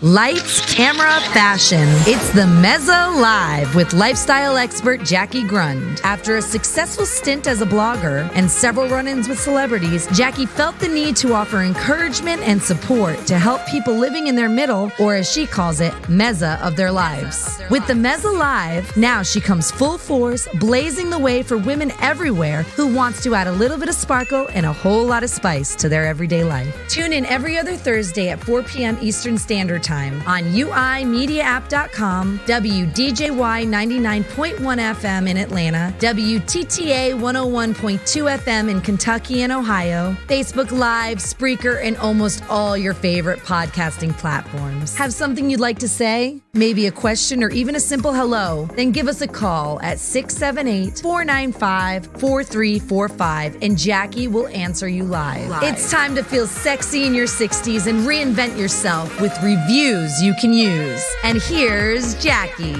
Lights, camera, fashion. It's the Mezza Live with lifestyle expert Jackie Grund. After a successful stint as a blogger and several run-ins with celebrities, Jackie felt the need to offer encouragement and support to help people living in their middle, or as she calls it, mezza of their lives. With the Mezza Live, now she comes full force, blazing the way for women everywhere who wants to add a little bit of sparkle and a whole lot of spice to their everyday life. Tune in every other Thursday at 4 p.m. Eastern Standard Time on uimediaapp.com, WDJY 99.1 FM in Atlanta, WTTA 101.2 FM in Kentucky and Ohio, Facebook Live, Spreaker, and almost all your favorite podcasting platforms. Have something you'd like to say? Maybe a question or even a simple hello? Then give us a call at 678-495-4345 and Jackie will answer you live. It's time to feel sexy in your 60s and reinvent yourself with reviews you can use. And here's Jackie.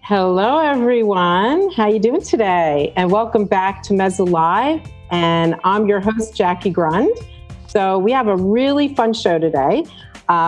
Hello, everyone. How you doing today? And welcome back to Mezza Live. And I'm your host, Jackie Grund. So we have a really fun show today.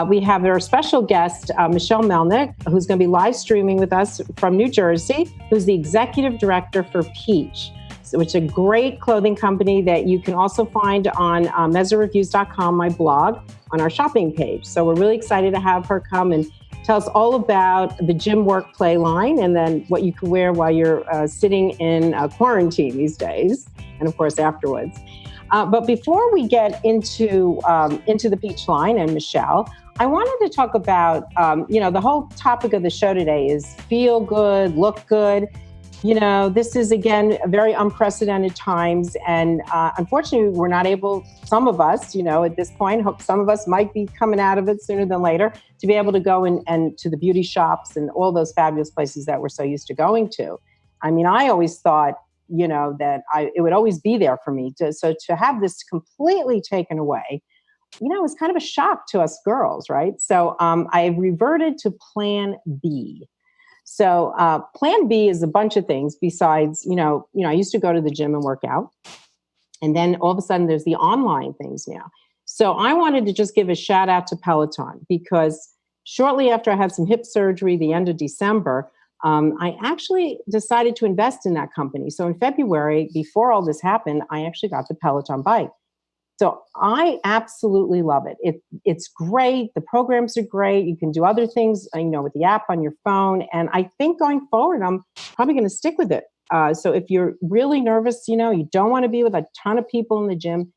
We have our special guest, Michelle Melnick, who's going to be live streaming with us from New Jersey, who's the executive director for Peach, which is a great clothing company that you can also find on mezzareviews.com, my blog, on our shopping page. So we're really excited to have her come and tell us all about the gym work play line and then what you can wear while you're sitting in quarantine these days, and of course afterwards. But before we get into the Peach line and Michelle, I wanted to talk about, the whole topic of the show today is feel good, look good. You know, this is, again, very unprecedented times. And unfortunately, we're not able, some of us, at this point, hope some of us might be coming out of it sooner than later, to be able to go and to the beauty shops and all those fabulous places that we're so used to going to. I mean, I always thought, that it would always be there for me. So to have this completely taken away, it was kind of a shock to us girls, right? So I reverted to Plan B. So Plan B is a bunch of things besides, I used to go to the gym and work out. And then all of a sudden there's the online things now. So I wanted to just give a shout out to Peloton because shortly after I had some hip surgery, the end of December, I actually decided to invest in that company. So in February, before all this happened, I actually got the Peloton bike. So I absolutely love it. It's great. The programs are great. You can do other things, with the app on your phone. And I think going forward, I'm probably going to stick with it. So if you're really nervous, you don't want to be with a ton of people in the gym,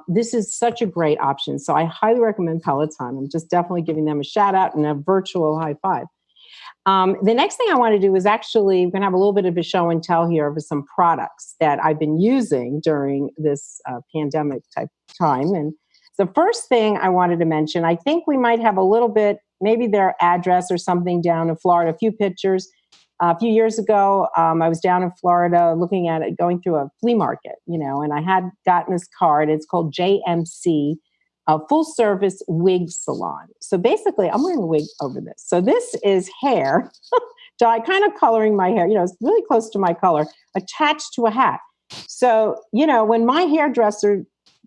this is such a great option. So I highly recommend Peloton. I'm just definitely giving them a shout out and a virtual high five. The next thing I want to do is actually, we're going to have a little bit of a show and tell here of some products that I've been using during this pandemic type time. And the first thing I wanted to mention, I think we might have a little bit, maybe their address or something down in Florida, a few pictures. A few years ago, I was down in Florida looking at it, going through a flea market, and I had gotten this card. It's called JMC. A full service wig salon. So basically, I'm wearing a wig over this. So this is hair, dye, kind of coloring my hair. It's really close to my color, attached to a hat. So, when my hairdresser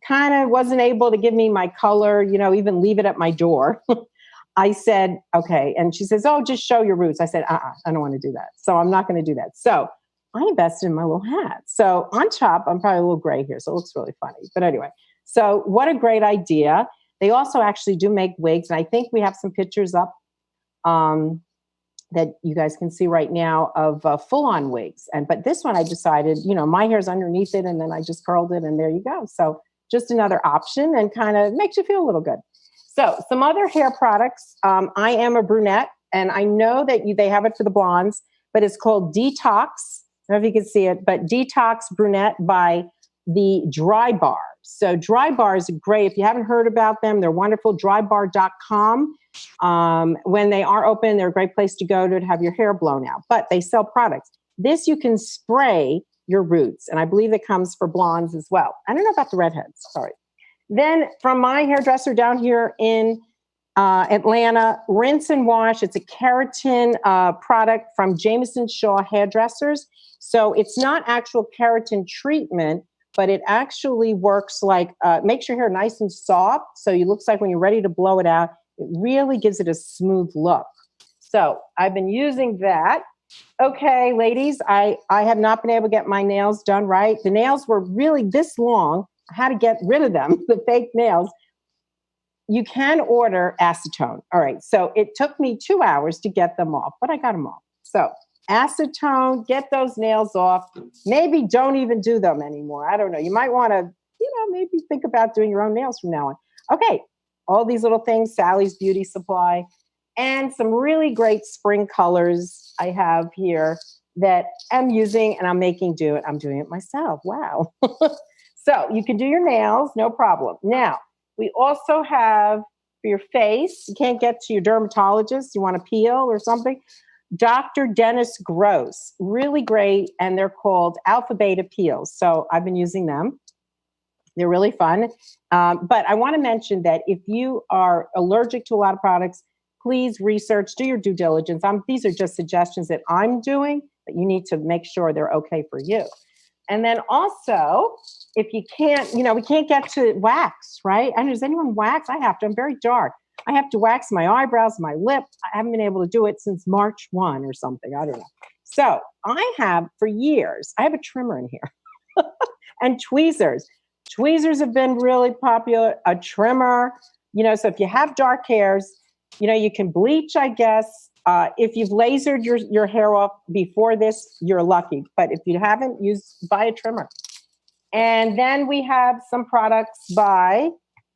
kind of wasn't able to give me my color, even leave it at my door, I said, okay. And she says, oh, just show your roots. I said, I don't want to do that. So I'm not going to do that. So I invested in my little hat. So on top, I'm probably a little gray here, so it looks really funny. But anyway. So what a great idea. They also actually do make wigs. And I think we have some pictures up that you guys can see right now of full-on wigs. But this one I decided, my hair's underneath it and then I just curled it and there you go. So just another option and kind of makes you feel a little good. So some other hair products. I am a brunette and I know that they have it for the blondes, but it's called Detox. I don't know if you can see it, but Detox Brunette by the Drybar. So Drybar is great. If you haven't heard about them, they're wonderful. Drybar.com. When they are open, they're a great place to go to have your hair blown out. But they sell products. This you can spray your roots. And I believe it comes for blondes as well. I don't know about the redheads. Sorry. Then from my hairdresser down here in Atlanta, Rinse and Wash. It's a keratin product from Jameson Shaw Hairdressers. So it's not actual keratin treatment, but it actually works like, makes your hair nice and soft. So it looks like when you're ready to blow it out, it really gives it a smooth look. So I've been using that. Okay, ladies, I have not been able to get my nails done right. The nails were really this long. I had to get rid of them, the fake nails. You can order acetone. All right. So it took me 2 hours to get them off, but I got them off. So acetone, get those nails off. Maybe don't even do them anymore. I don't know. You might want to, maybe think about doing your own nails from now on. Okay. All these little things, Sally's Beauty Supply, and some really great spring colors I have here that I'm using, and I'm making do it. I'm doing it myself. Wow. So you can do your nails, no problem. Now, we also have for your face, you can't get to your dermatologist, you want to peel or something, Dr. Dennis Gross, really great, and they're called Alpha Beta Peels. So I've been using them. They're really fun. But I want to mention that if you are allergic to a lot of products, please research, do your due diligence. These are just suggestions that I'm doing, but you need to make sure they're okay for you. And then also, if you can't, we can't get to wax, right? And does anyone wax? I have to. I'm very dark. I have to wax my eyebrows, my lip. I haven't been able to do it since March 1 or something. I don't know. So I have, for years, I have a trimmer in here and tweezers. Tweezers have been really popular. A trimmer, so if you have dark hairs, you can bleach, I guess. If you've lasered your hair off before this, you're lucky. But if you haven't, buy a trimmer. And then we have some products by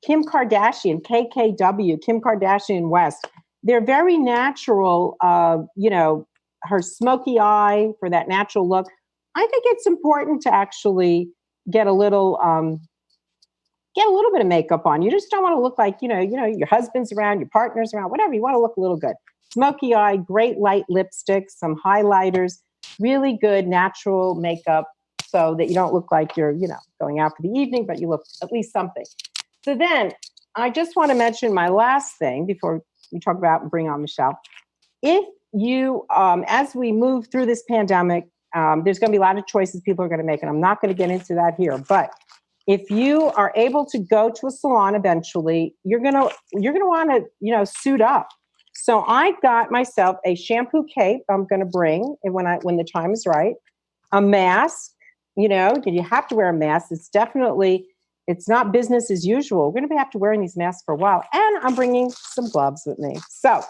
Kim Kardashian, KKW, Kim Kardashian West. They're very natural, her smoky eye for that natural look. I think it's important to actually get a little bit of makeup on. You just don't want to look like, your husband's around, your partner's around, whatever. You want to look a little good. Smoky eye, great light lipstick, some highlighters, really good natural makeup so that you don't look like you're, going out for the evening, but you look at least something. So then I just want to mention my last thing before we talk about and bring on Michelle. If you, as we move through this pandemic, there's going to be a lot of choices people are going to make, and I'm not going to get into that here, but if you are able to go to a salon eventually, you're going to want to, suit up. So I got myself a shampoo cape I'm going to bring when the time is right, a mask, you have to wear a mask. It's not business as usual. We're going to have to wearing these masks for a while. And I'm bringing some gloves with me. So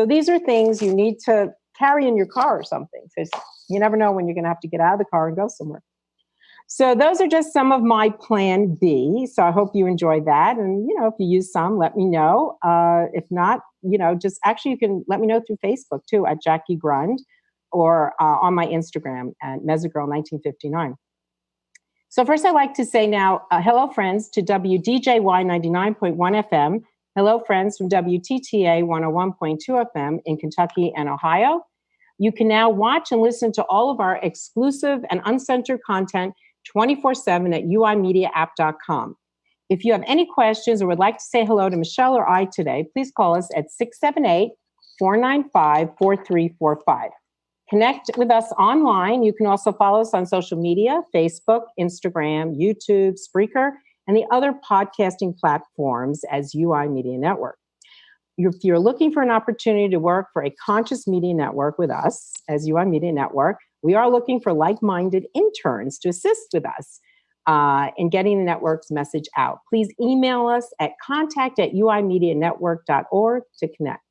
these are things you need to carry in your car or something, because you never know when you're going to have to get out of the car and go somewhere. So those are just some of my plan B. So I hope you enjoy that. And, if you use some, let me know. If not, just actually you can let me know through Facebook too at Jackie Grund or on my Instagram at MezzoGirl1959. So first I'd like to say now, hello friends to WDJY 99.1 FM. Hello friends from WTTA 101.2 FM in Kentucky and Ohio. You can now watch and listen to all of our exclusive and uncensored content 24/7 at uimediaapp.com. If you have any questions or would like to say hello to Michelle or I today, please call us at 678-495-4345. Connect with us online. You can also follow us on social media, Facebook, Instagram, YouTube, Spreaker, and the other podcasting platforms as UI Media Network. If you're looking for an opportunity to work for a conscious media network with us as UI Media Network, we are looking for like-minded interns to assist with us in getting the network's message out. Please email us at contact@uimedianetwork.org to connect.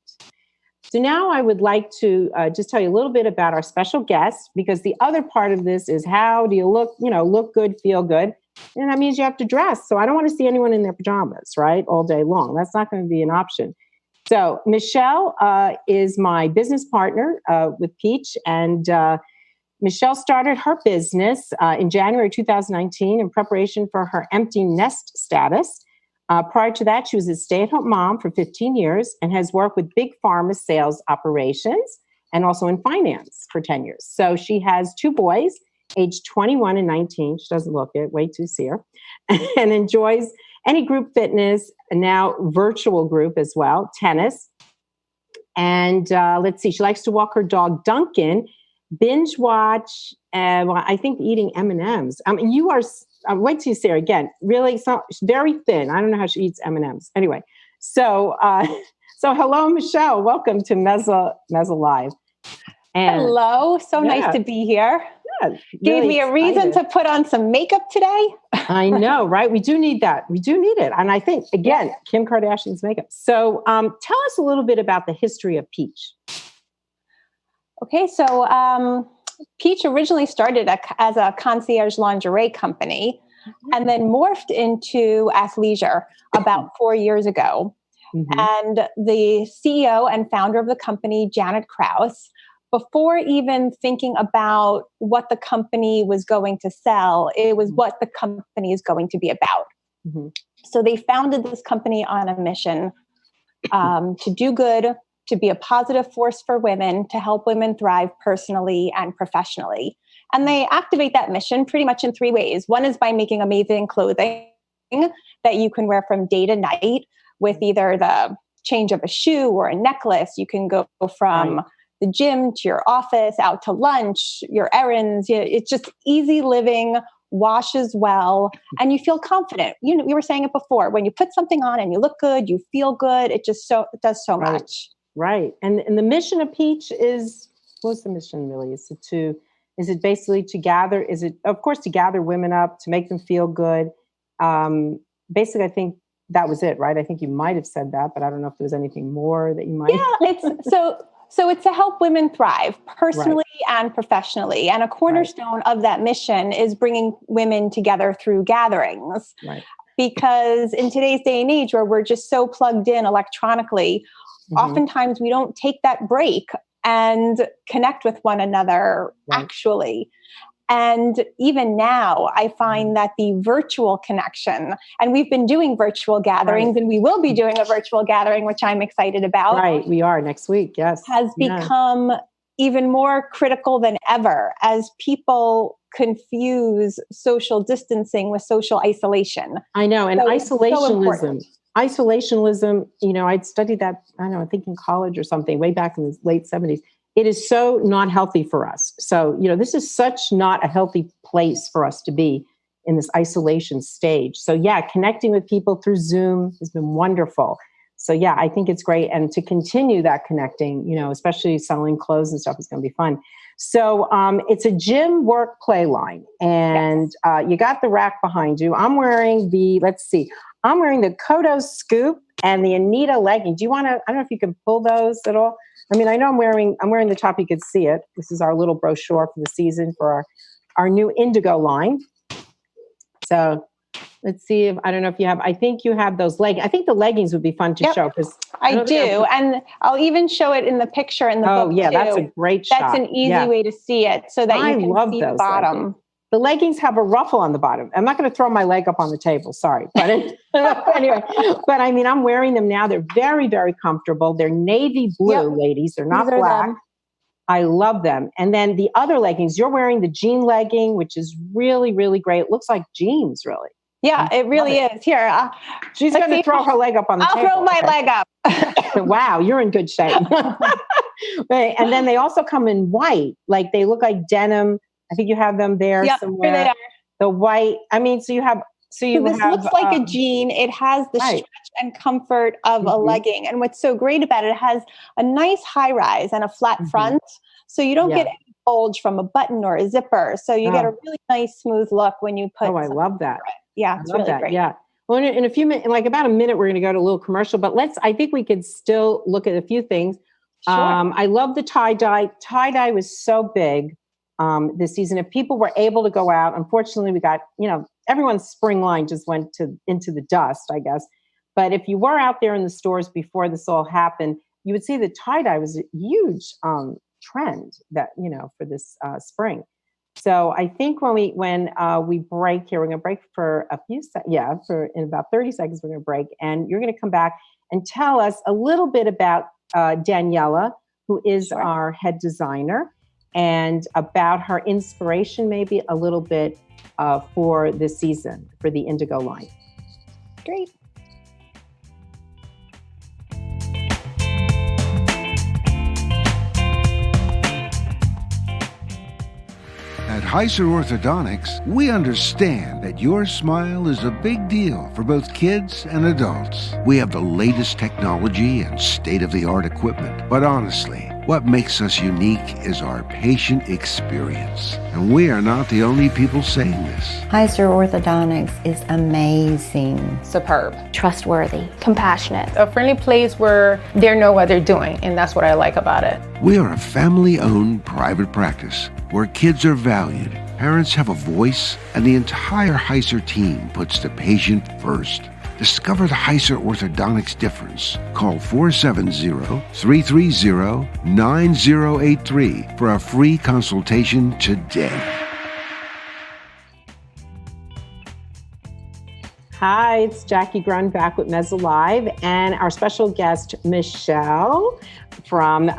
So now I would like to just tell you a little bit about our special guest, because the other part of this is how do you look, look good, feel good. And that means you have to dress. So I don't want to see anyone in their pajamas, right, all day long. That's not going to be an option. So Michelle is my business partner with Peach, and Michelle started her business in January 2019 in preparation for her empty nest status. Prior to that, she was a stay-at-home mom for 15 years and has worked with big pharma sales operations and also in finance for 10 years. So she has 2 boys, aged 21 and 19. She doesn't look it, way too sere, and enjoys any group fitness, and now virtual group as well, tennis. And let's see, she likes to walk her dog, Duncan, binge watch, I think eating M&Ms. I mean, you are wait till you see her again. Really, she's very thin. I don't know how she eats M&Ms. Anyway, so hello, Michelle. Welcome to Mezza Live. And hello. So nice to be here. Yeah, Gave me a reason to put on some makeup today. I know, right? We do need that. We do need it. And I think, again, Kim Kardashian's makeup. So tell us a little bit about the history of Peach. Okay, so Peach originally started as a concierge lingerie company and then morphed into athleisure about 4 years ago. And the CEO and founder of the company, Janet Krause, before even thinking about what the company was going to sell, it was what the company is going to be about. So they founded this company on a mission to do good, to be a positive force for women, to help women thrive personally and professionally. And they activate that mission pretty much in 3 ways. One is by making amazing clothing that you can wear from day to night with either the change of a shoe or a necklace. You can go from the gym to your office, out to lunch, your errands. It's just easy living, washes well, and you feel confident. You were saying it before. When you put something on and you look good, you feel good. It does so much. Right. And the mission of Peach what's the mission really? Is it basically to gather women up, to make them feel good? Basically, I think that was it, right? I think you might have said that, but I don't know if there was anything more that you might. Yeah, so it's to help women thrive personally and professionally. And a cornerstone of that mission is bringing women together through gatherings. Right. Because in today's day and age where we're just so plugged in electronically, oftentimes we don't take that break and connect with one another actually. And even now, I find that the virtual connection, and we've been doing virtual gatherings, and we will be doing a virtual gathering, which I'm excited about. Right, we are next week, yes. Has become even more critical than ever as people confuse social distancing with social isolation. I know, and isolationism, I'd studied that, I think in college or something, way back in the late 70s. It is so not healthy for us. So, this is such not a healthy place for us to be in this isolation stage. So connecting with people through Zoom has been wonderful. So I think it's great. And to continue that connecting, especially selling clothes and stuff is going to be fun. So it's a gym work play line, and you got the rack behind you. I'm wearing the Kodo Scoop and the Anita legging. Do you want to, I don't know if you can pull those at all. I mean, I know I'm wearing the top, you could see it. This is our little brochure for the season for our new Indigo line. So let's see I don't know if you have, I think you have those leggings. I think the leggings would be fun to show because I do. And I'll even show it in the picture in the book. Oh yeah, that's a great shot. That's an easy way to see it so that you can see the bottom. Leggings. The leggings have a ruffle on the bottom. I'm not going to throw my leg up on the table. Sorry. But anyway, but I mean, I'm wearing them now. They're very, very comfortable. They're navy blue, ladies. They're not black. I love them. And then the other leggings, you're wearing the jean legging, which is really, really great. It looks like jeans, really. Yeah, it really is. Here, she's going to throw her leg up on the table. I'll throw my leg up. Wow, you're in good shape. Right. And then they also come in white. Like they look like denim. I think you have them there somewhere. Here they are. The white. I mean, so this looks like a jean. It has the stretch and comfort of a legging. And what's so great about it has a nice high rise and a flat front. So you don't get any bulge from a button or a zipper. So you get a really nice, smooth look when you put. Oh, I love that. Yeah, it's really great. Yeah. Well, in a few minutes, in like about a minute, we're going to go to a little commercial. But I think we could still look at a few things. Sure. I love the tie-dye. Tie-dye was so big. This season, if people were able to go out, unfortunately, we got, everyone's spring line just went into the dust, I guess. But if you were out there in the stores before this all happened, you would see that tie-dye was a huge trend that, for this spring. So I think when we break here, we're going to break for a few seconds. In about 30 seconds, we're going to break. And you're going to come back and tell us a little bit about Daniela, who is our head designer, and about her inspiration, maybe a little bit for this season, for the Indigo line. Great. At Heiser Orthodontics, we understand that your smile is a big deal for both kids and adults. We have the latest technology and state-of-the-art equipment. But honestly, what makes us unique is our patient experience. And we are not the only people saying this. Heiser Orthodontics is amazing. Superb. Trustworthy. Compassionate. A friendly place where they know what they're doing, and that's what I like about it. We are a family-owned private practice where kids are valued, parents have a voice, and the entire Heiser team puts the patient first. Discover the Heiser Orthodontics difference. Call 470-330-9083 for a free consultation today. Hi, it's Jackie Grund back with Mezz Live, and our special guest, Michelle from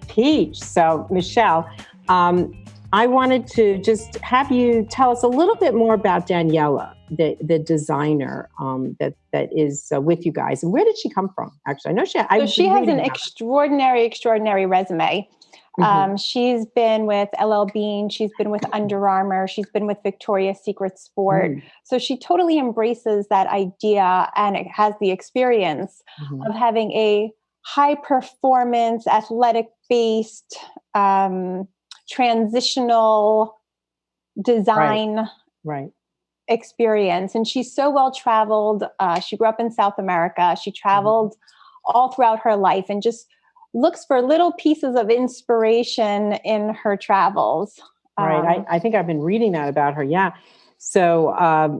Peach. So, Michelle, I wanted to just have you tell us a little bit more about Daniela, the designer that is with you guys. And where did she come from? Actually, I know she has an extraordinary resume. Mm-hmm. She's been with LL Bean. She's been with Under Armour. She's been with Victoria's Secret Sport. Mm. So she totally embraces that idea, and it has the experience of having a high performance, athletic based, transitional design experience. And she's so well traveled. She grew up in South America. She traveled all throughout her life and just looks for little pieces of inspiration in her travels. Right. I think I've been reading that about her. Yeah. So, I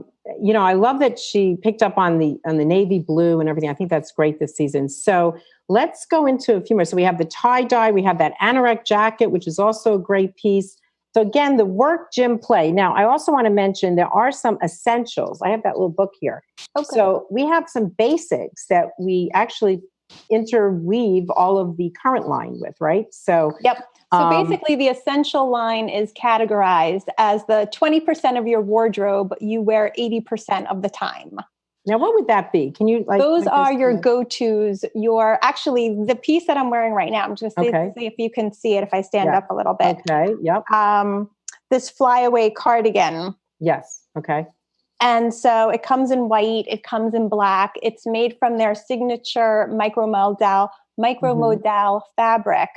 love that she picked up on the navy blue and everything. I think that's great this season. So let's go into a few more. So we have the tie-dye, we have that anorak jacket, which is also a great piece. So again, the work, gym, play. Now, I also want to mention there are some essentials. I have that little book here. Okay. So we have some basics that we actually interweave all of the current line with, right? So yep. So basically the essential line is categorized as the 20% of your wardrobe you wear 80% of the time. Now, what would that be? Can you those are your go-tos, the piece that I'm wearing right now. I'm just going to see if you can see it if I stand up a little bit. Okay. Yep. This flyaway cardigan. Yes. Okay. And so it comes in white, it comes in black. It's made from their signature micromodal fabric.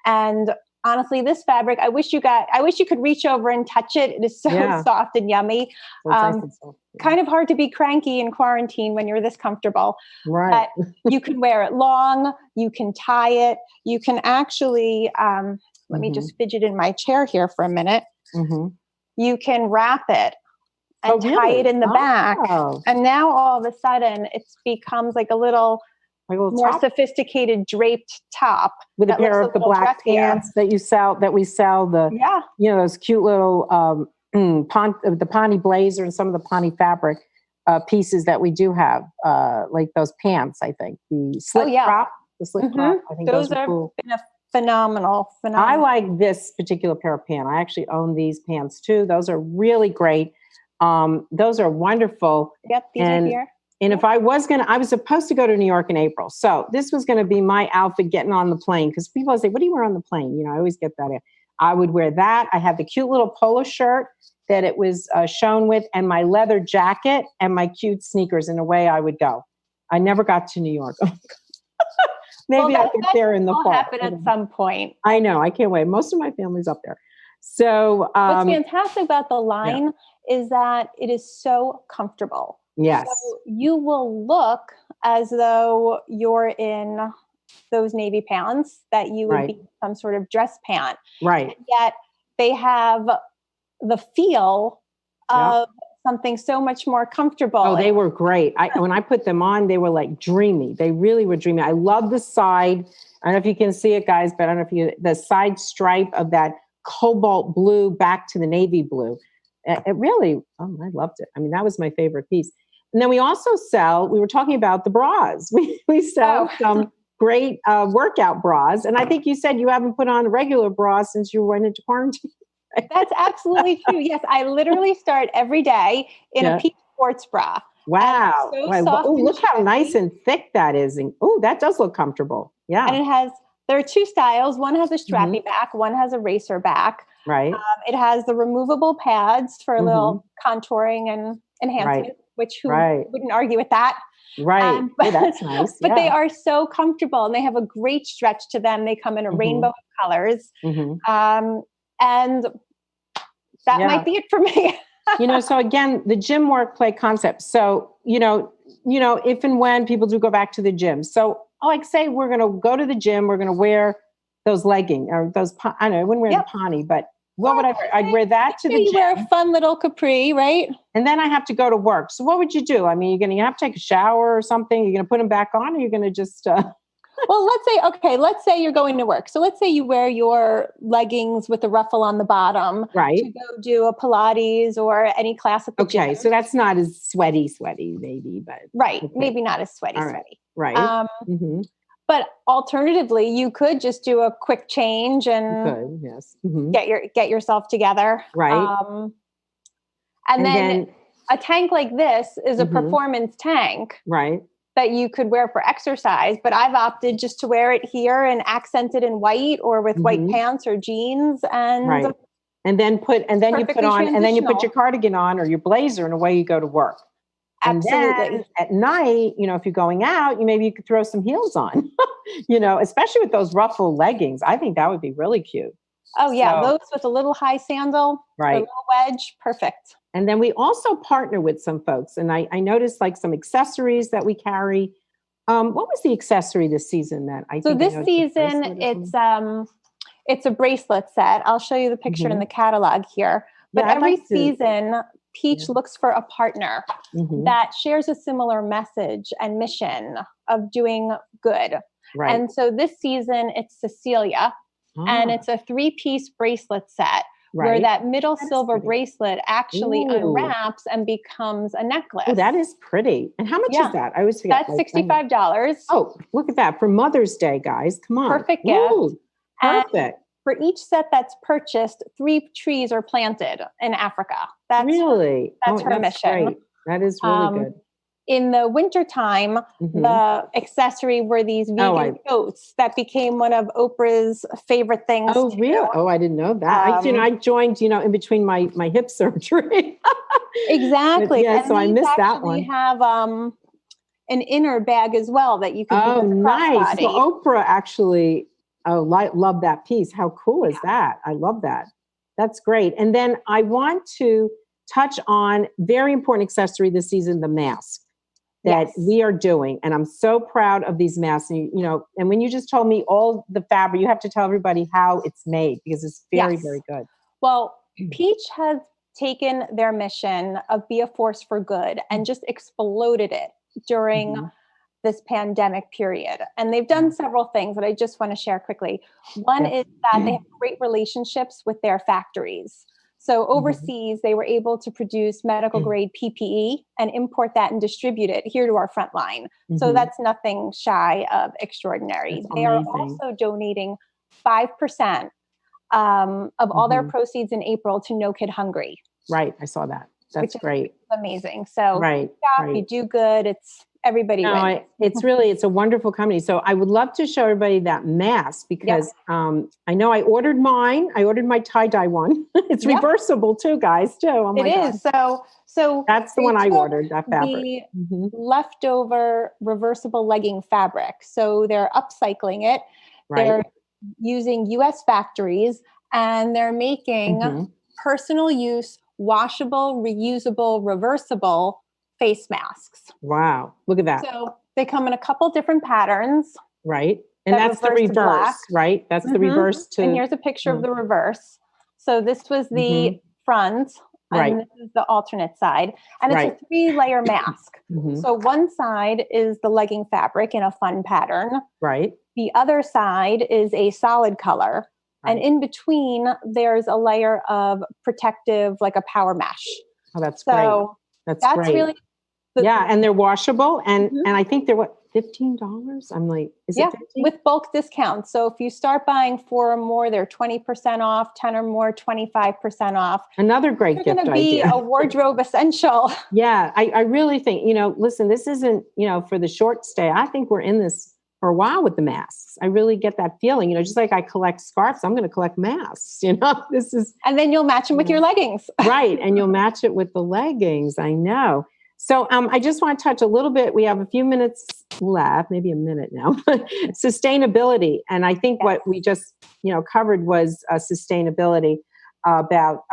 And honestly, this fabric, I wish you could reach over and touch it. It is so soft and yummy. Kind of hard to be cranky in quarantine when you're this comfortable. Right. But you can wear it long, you can tie it, you can actually, let me just fidget in my chair here for a minute. You can wrap it and tie it in the back. And now all of a sudden it becomes like a little more sophisticated draped top with a pair of the black pants that we sell those cute little the Pawnee blazer and some of the Pawnee fabric pieces that we do have, like those pants. I think the slip crop. I think those are cool. Been a phenomenal. I like this particular pair of pants. I actually own these pants too. Those are really great. Those are wonderful. Yep, these are here. And if I was supposed to go to New York in April. So this was going to be my outfit getting on the plane, because people say, what do you wear on the plane? I always get that in. I would wear that. I had the cute little polo shirt that it was shown with, and my leather jacket and my cute sneakers, and away I would go. I never got to New York. Maybe I'll get there in the fall. Happen at some point. I know. I can't wait. Most of my family's up there. So what's fantastic about the line is that it is so comfortable. Yes. So you will look as though you're in those navy pants that you would be some sort of dress pant. Right. And yet they have the feel of something so much more comfortable. Oh, they were great. When I put them on, they were like dreamy. They really were dreamy. I love the side. I don't know if you can see it, guys, but I don't know if the side stripe of that cobalt blue back to the navy blue. It really, I loved it. I mean, that was my favorite piece. And then we also we were talking about the bras. We sell some great workout bras. And I think you said you haven't put on a regular bra since you went into quarantine. That's absolutely true. Yes, I literally start every day in a Peach sports bra. Wow. So look how nice and thick that is. And that does look comfortable. Yeah. And it has There are two styles. One has a strappy back, one has a racer back. Right. It has the removable pads for a little contouring and enhancement, which who wouldn't argue with that? Right. But, that's nice. But they are so comfortable and they have a great stretch to them. They come in a rainbow of colors. And that might be it for me. So again, the gym work play concept. So, if and when people do go back to the gym. So like say we're going to go to the gym, we're going to wear those leggings or those, I don't know, I wouldn't wear the pony, but what would I wear? I'd wear that to the gym. You wear a fun little capri, right? And then I have to go to work. So what would you do? I mean, you're going to have to take a shower or something. You're going to put them back on or you're going to just... Well, let's say you're going to work. So let's say you wear your leggings with a ruffle on the bottom to go do a Pilates or any class at the gym. Okay, so that's not as sweaty, maybe, but... Right, maybe not as sweaty. Right. But alternatively, you could just do a quick change and get yourself together. Right. And then a tank like this is a performance tank. Right. That you could wear for exercise, but I've opted just to wear it here and accent it in white or with white pants or jeans and and then you put your cardigan on or your blazer and away you go to work. Absolutely. And then at night, if you're going out, maybe you could throw some heels on, especially with those ruffle leggings. I think that would be really cute. Oh yeah. Those with a little high sandal, a little wedge. Perfect. And then we also partner with some folks. And I noticed like some accessories that we carry. What was the accessory this season that I think? So this season, it's a bracelet set. I'll show you the picture in the catalog here. But every season, Peach looks for a partner that shares a similar message and mission of doing good. Right. And so this season, it's Cecilia. And it's a 3-piece bracelet set where that middle silver bracelet actually unwraps and becomes a necklace. Oh, that is pretty. And how much is that? I always forget. That's $65. Oh, look at that. For Mother's Day, guys. Come on. Perfect gift. Perfect. And for each set that's purchased, 3 trees are planted in Africa. That's her mission. Great. That is really good. In the wintertime, the accessory were these vegan coats that became one of Oprah's favorite things. Oh, really? Oh, I didn't know that. I joined, in between my hip surgery. Exactly. But, so I missed that one. We have an inner bag as well that you can use as a nice. crossbody. So Oprah actually, love that piece. How cool is that? I love that. That's great. And then I want to touch on very important accessory this season, the mask. That we are doing. And I'm so proud of these masks. And, and when you just told me all the fabric, you have to tell everybody how it's made because it's very, very good. Well, Peach has taken their mission of be a force for good and just exploded it during this pandemic period. And they've done several things that I just want to share quickly. One is that they have great relationships with their factories. So overseas, they were able to produce medical grade PPE and import that and distribute it here to our front line. So that's nothing shy of extraordinary. They are also donating 5% of all their proceeds in April to No Kid Hungry. Right. I saw that. That's great. Amazing. So you do good. It's everybody wins. It's a wonderful company. So I would love to show everybody that mask because I know I ordered mine. I ordered my tie-dye one. It's reversible too, guys, too. Oh my God. Is. So that's the one I ordered, that fabric. The leftover reversible legging fabric. So they're upcycling it. Right. They're using US factories and they're making personal use, washable, reusable, reversible face masks. Wow. Look at that. So they come in a couple different patterns. Right. And that's the reverse, right? That's the reverse too. And here's a picture of the reverse. So this was the front and this is the alternate side. And it's a 3-layer mask. So one side is the legging fabric in a fun pattern. Right. The other side is a solid color. Right. And in between, there's a layer of protective, like a power mesh. Oh, that's great. That's great. Really and they're washable. And I think they're $15? I'm like, is it 15? With bulk discounts. So if you start buying 4 or more, they're 20% off, 10 or more, 25% off. Another great gift idea. They're going to be a wardrobe essential. Yeah, I really think, listen, this isn't, for the short stay. I think we're in this for a while with the masks. I really get that feeling, just like I collect scarves, I'm going to collect masks, this is. And then you'll match them with your leggings. Right. And you'll match it with the leggings. I know. So I just want to touch a little bit. We have a few minutes left, maybe a minute now, sustainability. And I think what we just, covered was sustainability about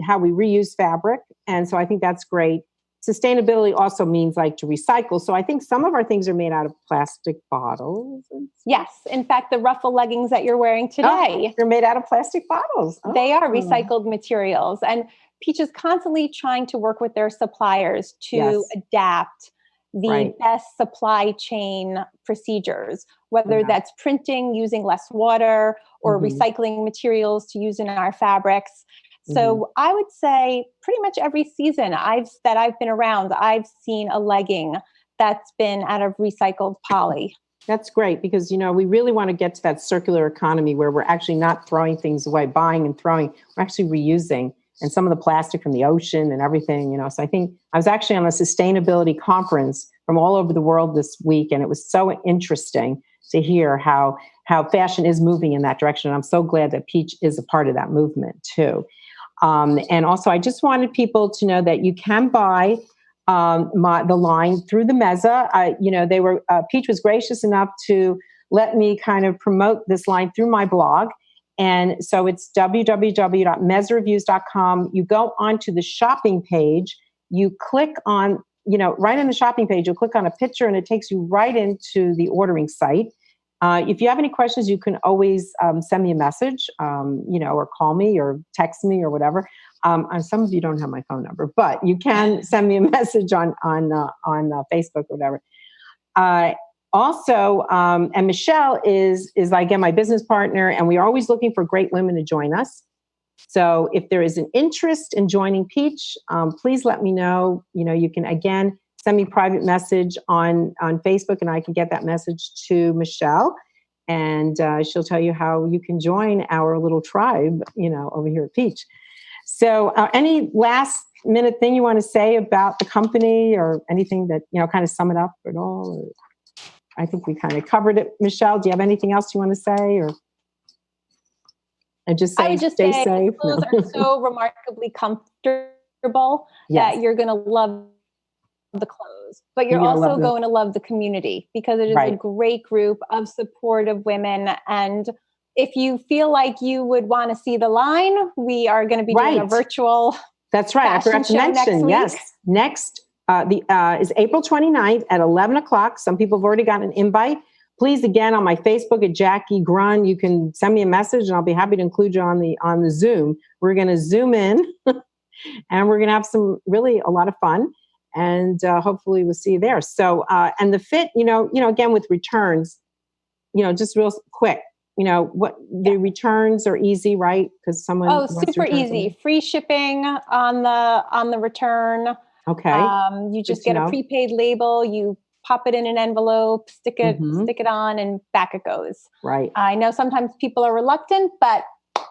how we reuse fabric. And so I think that's great. Sustainability also means like to recycle. So I think some of our things are made out of plastic bottles. Yes. In fact, the ruffle leggings that you're wearing today, they're made out of plastic bottles. They are recycled materials. And Peach is constantly trying to work with their suppliers to adapt the best supply chain procedures, whether that's printing using less water or recycling materials to use in our fabrics. So I would say pretty much every season that I've been around, I've seen a legging that's been out of recycled poly. That's great because, we really want to get to that circular economy where we're actually not throwing things away, buying and throwing, we're actually reusing. And some of the plastic from the ocean and everything, So I think I was actually on a sustainability conference from all over the world this week, and it was so interesting to hear how fashion is moving in that direction. And I'm so glad that Peach is a part of that movement too. And also, I just wanted people to know that you can buy the line through the Meza. Peach was gracious enough to let me kind of promote this line through my blog. And so it's www.mezareviews.com. You go onto the shopping page, you click on, right in the shopping page, you'll click on a picture and it takes you right into the ordering site. If you have any questions, you can always send me a message, or call me or text me or whatever. Some of you don't have my phone number, but you can send me a message on Facebook or whatever. Also, and Michelle is again my business partner, and we are always looking for great women to join us. So if there is an interest in joining Peach, please let me know. You can again send me a private message on Facebook, and I can get that message to Michelle, and she'll tell you how you can join our little tribe, over here at Peach. So, any last minute thing you want to say about the company, or anything that kind of sum it up at all? Or, I think we kind of covered it. Michelle, do you have anything else you want to say, or? And just say, stay safe. Clothes are so remarkably comfortable that you're going to love the clothes, but you're also going to love the community because it is a great group of supportive women. And if you feel like you would want to see the line, we are going to be doing a virtual. That's right. I forgot to mention. Next is April 29th at 11 o'clock. Some people have already gotten an invite. Please, again, on my Facebook at Jackie Grund, you can send me a message and I'll be happy to include you on the Zoom. We're going to Zoom in and we're going to have a lot of fun, and hopefully we'll see you there. So, and the fit, again, with returns, just real quick, the returns are easy, right? Because someone super easy. Free shipping on the return. Okay. You just get a prepaid label. You pop it in an envelope, stick it on, and back it goes. Right. I know sometimes people are reluctant, but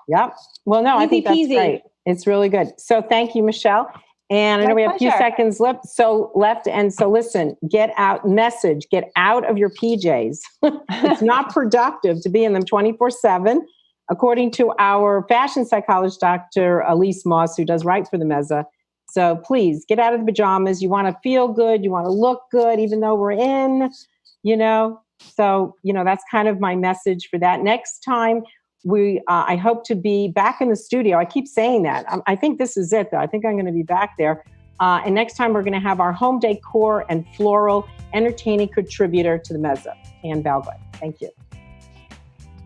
yep. Well, no, I think that's great. It's really good. So thank you, Michelle. And I know we have a few seconds left. So listen, get out of your PJs. It's not productive to be in them 24/7. According to our fashion psychologist, Dr. Elise Moss, who does write for the Meza. So please get out of the pajamas. You want to feel good. You want to look good, even though we're in, So, that's kind of my message for that. Next time, I hope to be back in the studio. I keep saying that. I think this is it, though. I think I'm going to be back there. And next time, we're going to have our home decor and floral entertaining contributor to the Meza, Ann Valgood. Thank you.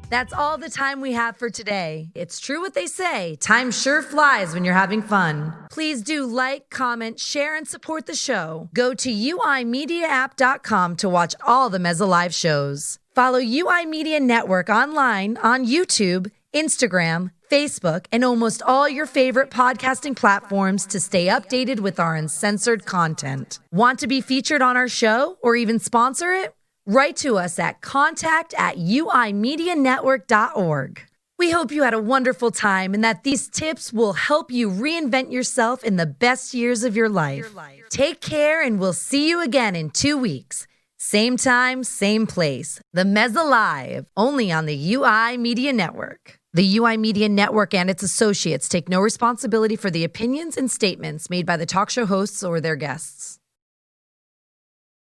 That's all the time we have for today. It's true what they say. Time sure flies when you're having fun. Please do like, comment, share, and support the show. Go to uimediaapp.com to watch all the Meza Live shows. Follow UI Media Network online on YouTube, Instagram, Facebook, and almost all your favorite podcasting platforms to stay updated with our uncensored content. Want to be featured on our show or even sponsor it? Write to us at contact@uimedianetwork.org. We hope you had a wonderful time and that these tips will help you reinvent yourself in the best years of your life. Take care, and we'll see you again in 2 weeks. Same time, same place. The Mezza Live, only on the UI Media Network. The UI Media Network and its associates take no responsibility for the opinions and statements made by the talk show hosts or their guests.